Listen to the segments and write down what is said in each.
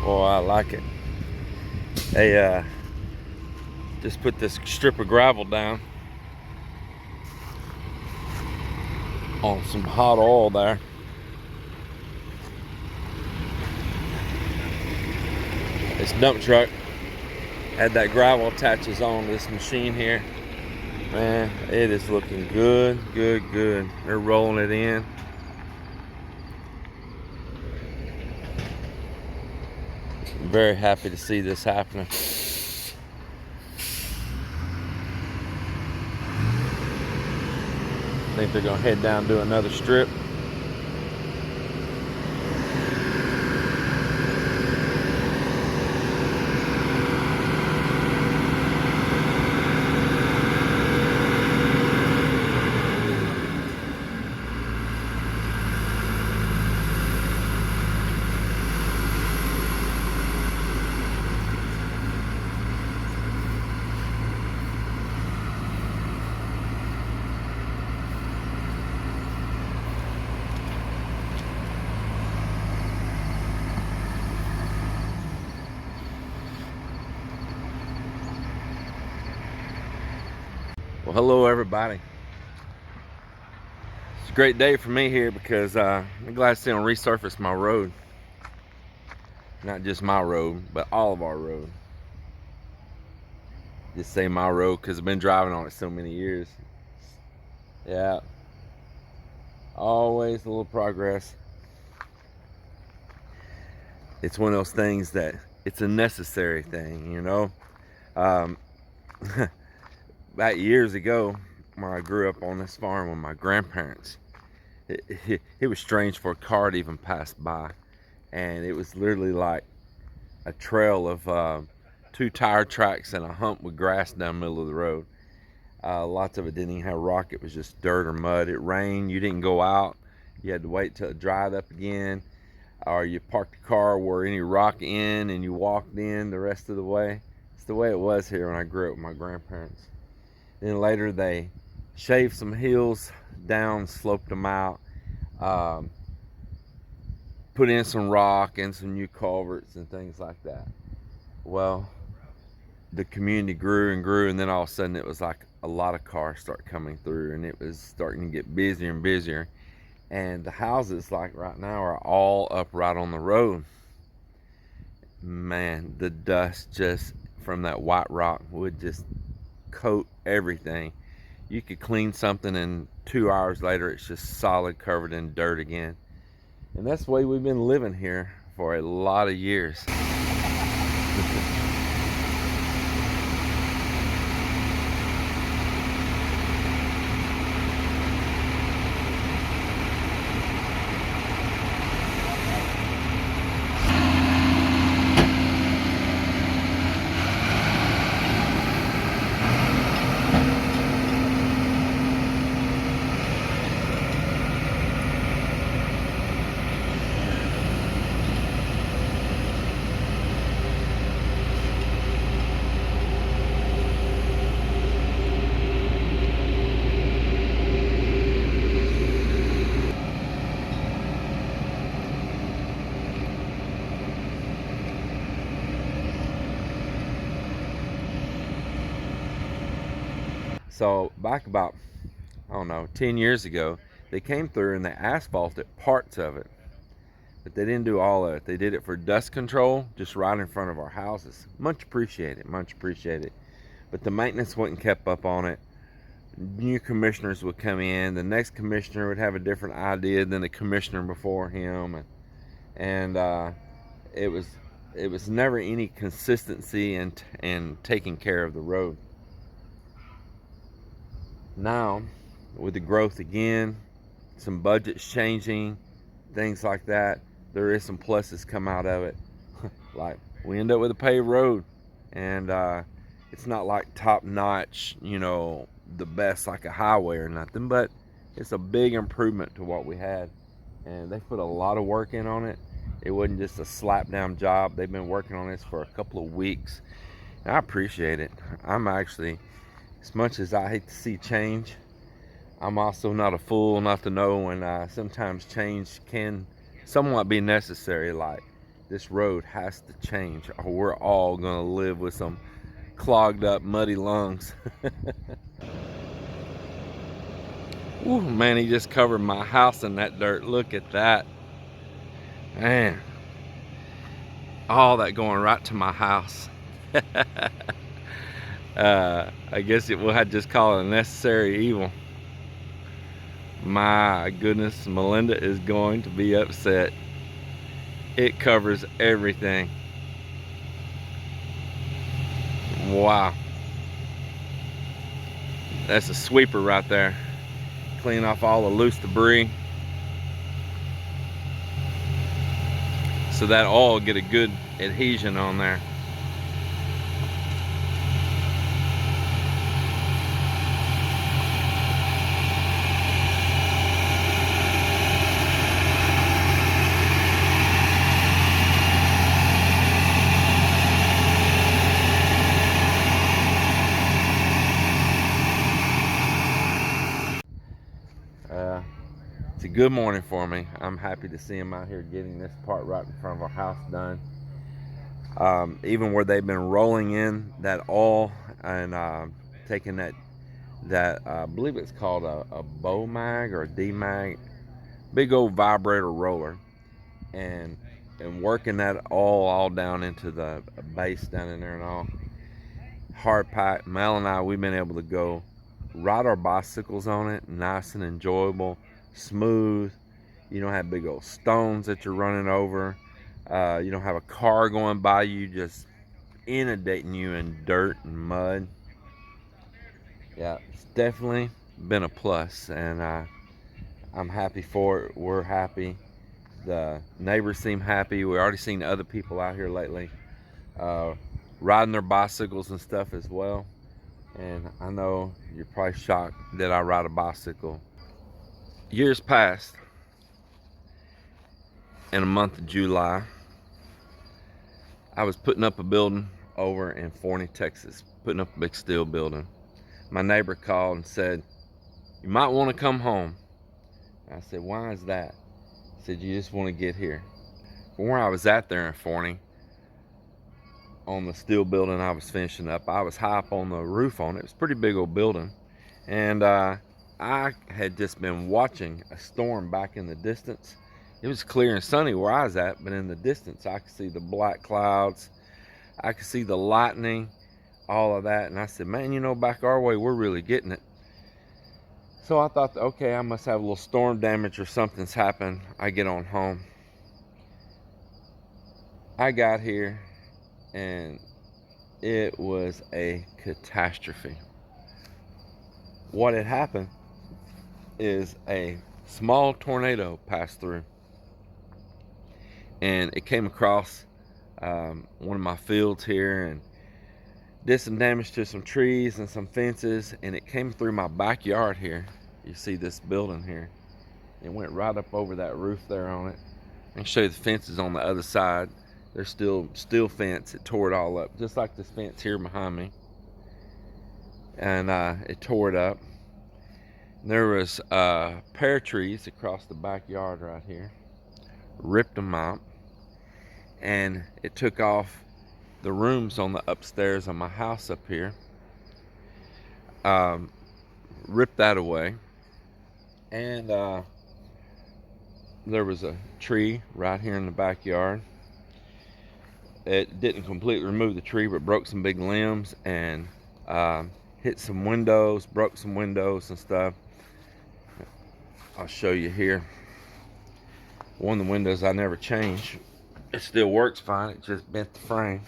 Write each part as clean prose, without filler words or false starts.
Oh, I like it. They just put this strip of gravel down on some hot oil there. This dump truck had that gravel attaches on this machine here. Man, it is looking good. They're rolling it in. I'm very happy to see this happening. I think they're gonna head down and do another strip. Well, hello everybody. It's a great day for me here because I'm glad to see them resurface my road. Not just my road, but all of our road. Just say my road because I've been driving on it so many years. Yeah, always a little progress. It's one of those things that it's a necessary thing, you know. About years ago, when I grew up on this farm with my grandparents, it was strange for a car to even pass by, and it was literally like a trail of 2 tire tracks and a hump with grass down the middle of the road. Lots of it didn't even have rock. It was just dirt or mud. It rained, you didn't go out, you had to wait till it dried up again, or you parked the car where any rock in and you walked in the rest of the way. It's the way it was here when I grew up with my grandparents. Then later they shaved some hills down, sloped them out, put in some rock and some new culverts and things like that. Well, the community grew and grew, and then all of a sudden it was like a lot of cars start coming through, and it was starting to get busier and busier. And the houses, like right now, are all up right on the road. Man, the dust just from that white rock would just coat everything. You could clean something and 2 hours later it's just solid, covered in dirt again. And that's the way we've been living here for a lot of years. So back about, I don't know, 10 years ago, they came through and they asphalted parts of it, but they didn't do all of it. They did it for dust control, just right in front of our houses. Much appreciated, much appreciated. But the maintenance wasn't kept up on it. New commissioners would come in. The next commissioner would have a different idea than the commissioner before him, and it was never any consistency in taking care of the road. Now, with the growth again, some budgets changing, things like that, there is some pluses come out of it. Like, we end up with a paved road, and it's not like top notch, you know, the best like a highway or nothing, but it's a big improvement to what we had. And they put a lot of work in on it. It wasn't just a slap down job. They've been working on this for a couple of weeks, and I appreciate it. I'm actually, as much as I hate to see change, I'm also not a fool not to know when sometimes change can somewhat be necessary. Like This road has to change, or we're all gonna live with some clogged up, muddy lungs. Ooh, man, he just covered my house in that dirt. Look at that. Man, all that going right to my house. I guess we'll have to just call it a necessary evil. My goodness, Melinda is going to be upset. It covers everything. Wow. That's a sweeper right there. Clean off all the loose debris, so that oil will get a good adhesion on there. It's a good morning for me. I'm happy to see them out here getting this part right in front of our house done. Even where they've been rolling in that oil and taking that I believe it's called a bow mag or a D mag, big old vibrator roller, and working that all down into the base down in there and all. Hard pack. Mel and I, we've been able to go ride our bicycles on it, nice and enjoyable, smooth. You don't have big old stones that you're running over. You don't have a car going by you just inundating you in dirt and mud. Yeah, it's definitely been a plus, and I'm happy for it. We're happy. The neighbors seem happy. We already seen other people out here lately riding their bicycles and stuff as well. And I know you're probably shocked that I ride a bicycle. Years past, in the month of July, I was putting up a building over in Forney, Texas, putting up a big steel building. My neighbor called and said, "You might want to come home." I said, "Why is that?" He said, "You just want to get here." From where I was at there in Forney, on the steel building I was finishing up, I was high up on the roof on it. It was a pretty big old building. And I had just been watching a storm back in the distance. It was clear and sunny where I was at, but in the distance I could see the black clouds. I could see the lightning, all of that. And I said, "Man, you know, back our way, we're really getting it." So I thought, okay, I must have a little storm damage or something's happened. I get on home. I got here and it was a catastrophe. What had happened is a small tornado passed through, and it came across one of my fields here and did some damage to some trees and some fences, and it came through my backyard here. You see this building here. It went right up over that roof there on it. I can show you the fences on the other side. There's still steel fence. It tore it all up, just like this fence here behind me. And it tore it up. There was pear trees across the backyard right here. Ripped them out. And it took off the rooms on the upstairs of my house up here. Ripped that away. And there was a tree right here in the backyard. It didn't completely remove the tree, but broke some big limbs and hit some windows, broke some windows and stuff. I'll show you here. One of the windows I never changed. It still works fine. It just bent the frame.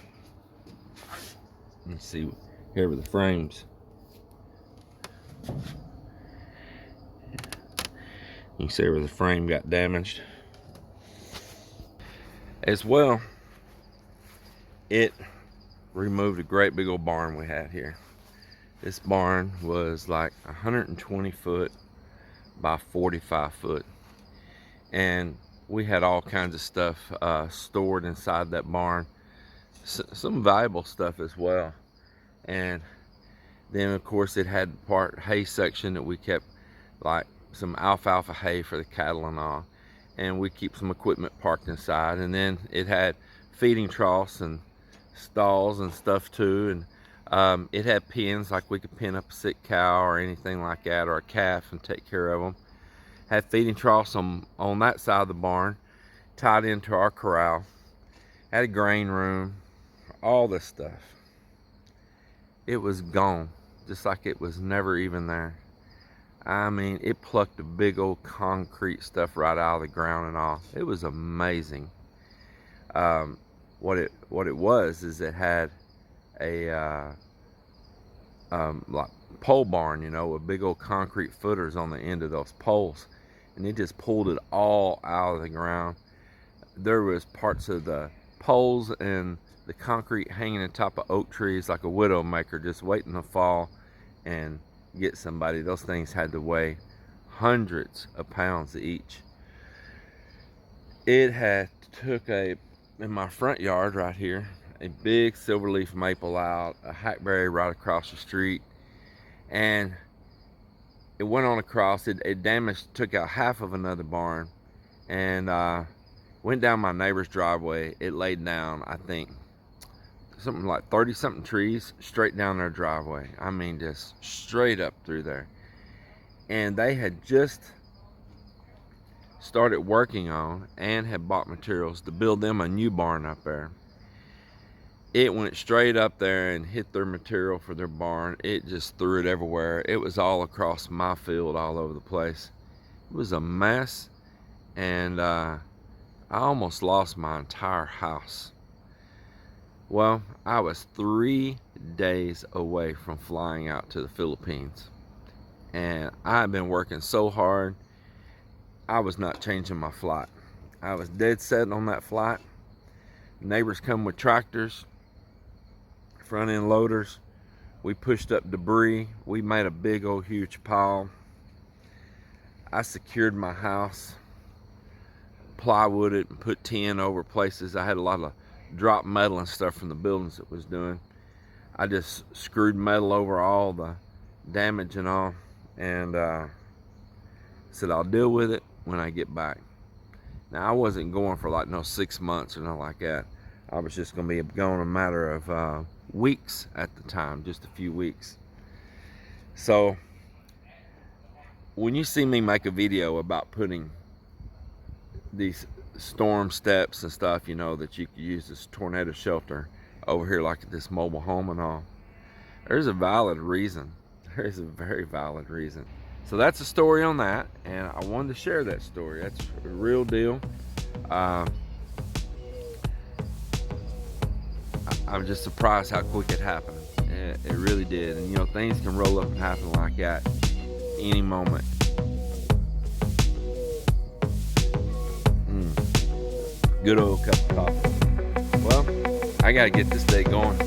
Let's see here with the frames. You can see where the frame got damaged. As well, it removed a great big old barn we had here. This barn was like 120 foot by 45 foot. And we had all kinds of stuff stored inside that barn. Some valuable stuff as well. And then of course it had part hay section that we kept, like some alfalfa hay for the cattle and all. And we keep some equipment parked inside. And then it had feeding troughs and stalls and stuff too. And it had pens, like we could pin up a sick cow or anything like that, or a calf, and take care of them. Had feeding troughs on that side of the barn, tied into our corral. Had a grain room, all this stuff. It was gone, just like it was never even there. I mean, it plucked the big old concrete stuff right out of the ground and all. It was amazing. What it was is it had a like pole barn, you know, with big old concrete footers on the end of those poles, and it just pulled it all out of the ground. There was parts of the poles and the concrete hanging on top of oak trees like a widow maker, just waiting to fall and get somebody. Those things had to weigh hundreds of pounds each. It had took in my front yard right here, a big silverleaf maple out, a hackberry right across the street, and it went on across. It damaged, took out half of another barn, and went down my neighbor's driveway. It laid down, I think, something like 30 something trees straight down their driveway. I mean, just straight up through there. And they had just started working on and had bought materials to build them a new barn up there. It went straight up there and hit their material for their barn. It just threw it everywhere. It was all across my field, all over the place. It was a mess, and I almost lost my entire house. Well, I was 3 days away from flying out to the Philippines, and I had been working so hard. I was not changing my flight. I was dead set on that flight. Neighbors come with tractors, front end loaders. We pushed up debris. We made a big old huge pile. I secured my house, plywooded, and put tin over places. I had a lot of drop metal and stuff from the buildings it was doing. I just screwed metal over all the damage and all, and said I'll deal with it when I get back. Now, I wasn't going for like no 6 months or nothing like that. I was just going to be gone a matter of weeks at the time, just a few weeks. So when you see me make a video about putting these storm steps and stuff, you know, that you could use as tornado shelter over here, like at this mobile home and all, there's a valid reason. There's a very valid reason. So that's the story on that, and I wanted to share that story. That's a real deal. I'm just surprised how quick it happened. It really did. And you know, things can roll up and happen like that any moment. Good old cup of coffee. Well, I gotta get this day going.